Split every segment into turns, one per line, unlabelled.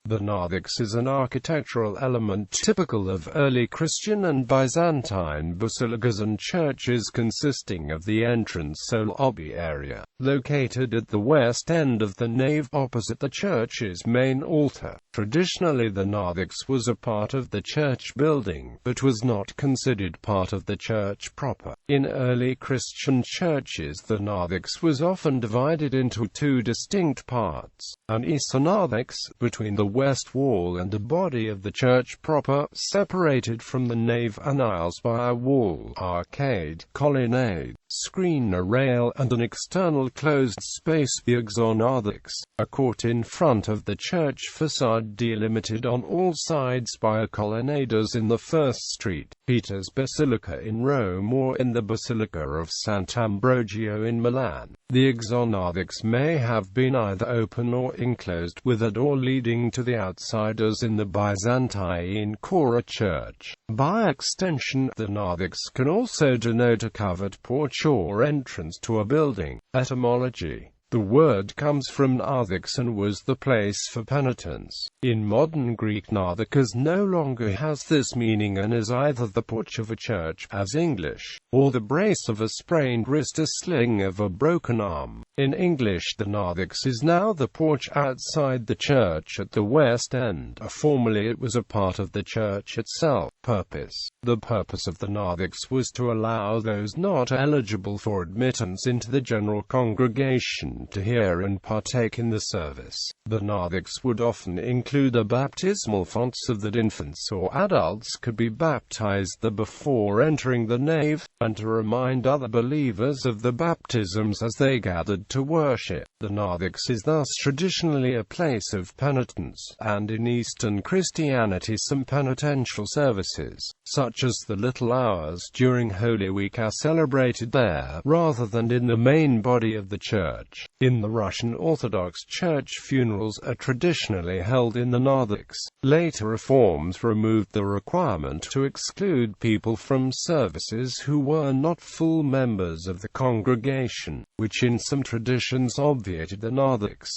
The narthex is an architectural element typical of early Christian and Byzantine basilicas and churches, consisting of the entrance lobby area, located at the west end of the nave opposite the church's main altar. Traditionally, the narthex was a part of the church building, but was not considered part of the church proper. In early Christian churches, the narthex was often divided into two distinct parts: an esonarthex, between the west wall and the body of the church proper, separated from the nave and aisles by a wall, arcade, colonnade, screen, a rail, and an external closed space, the exonarthex, a court in front of the church facade, delimited on all sides by a colonnade as in the first street, Peter's Basilica in Rome, or in the Basilica of Sant'Ambrogio in Milan. The exonarthex may have been either open or enclosed, with a door leading to the outside as in the Byzantine Chora church. By extension, the narthex can also denote a covered porch or entrance to a building. Etymology: the word comes from narthex and was the place for penitence. In modern Greek, narthex no longer has this meaning and is either the porch of a church, as English, or the brace of a sprained wrist, a sling of a broken arm. In English, the narthex is now the porch outside the church at the west end. Formerly it was a part of the church itself. Purpose: the purpose of the narthex was to allow those not eligible for admittance into the general congregation to hear and partake in the service. The narthex would often include a baptismal font so that infants or adults could be baptized there before entering the nave, and to remind other believers of the baptisms as they gathered to worship. The narthex is thus traditionally a place of penitence, and in Eastern Christianity some penitential services, such as the Little Hours during Holy Week, are celebrated there, rather than in the main body of the church. In the Russian Orthodox Church, funerals are traditionally held in the narthex. Later reforms removed the requirement to exclude people from services who were not full members of the congregation, which in some traditions obviated the narthex.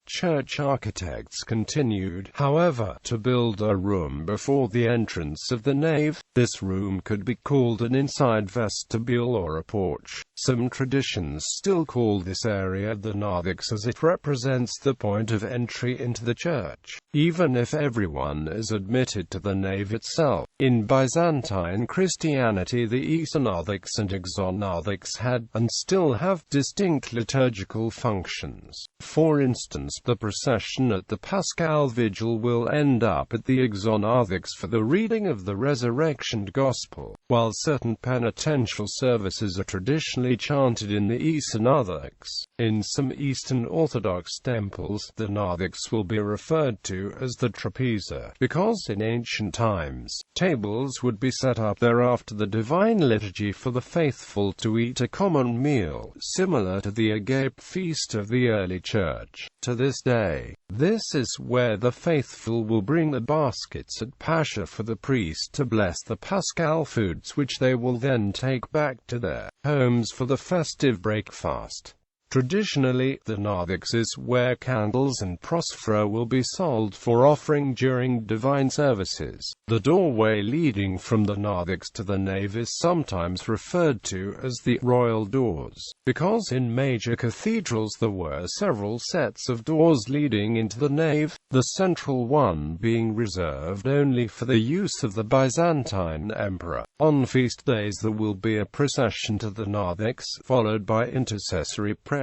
Church architects continued, however, to build a room before the entrance of the nave. This room could be called an inside vestibule or a porch. Some traditions still call this area the narthex, as it represents the point of entry into the church, even if everyone is admitted to the nave itself. In Byzantine Christianity, the esonarthex and exonarthex had, and still have, distinct liturgical functions. For instance, the procession at the Paschal Vigil will end up at the exonarthex for the reading of the Resurrection Gospel, while certain penitential services are traditionally chanted in the esonarthex. In some Eastern Orthodox temples, the narthex will be referred to as the trapeza, because in ancient times, tables would be set up there after the Divine Liturgy for the faithful to eat a common meal, similar to the agape feast of the early church. To this day, this is where the faithful will bring the baskets at Pascha for the priest to bless the Paschal foods, which they will then take back to their homes for the festive breakfast. Traditionally, the narthex is where candles and prosphora will be sold for offering during divine services. The doorway leading from the narthex to the nave is sometimes referred to as the royal doors, because in major cathedrals there were several sets of doors leading into the nave, the central one being reserved only for the use of the Byzantine emperor. On feast days there will be a procession to the narthex, followed by intercessory prayers,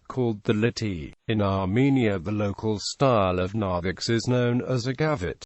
called the liturgy. In Armenia, the local style of narthex is known as a gavit.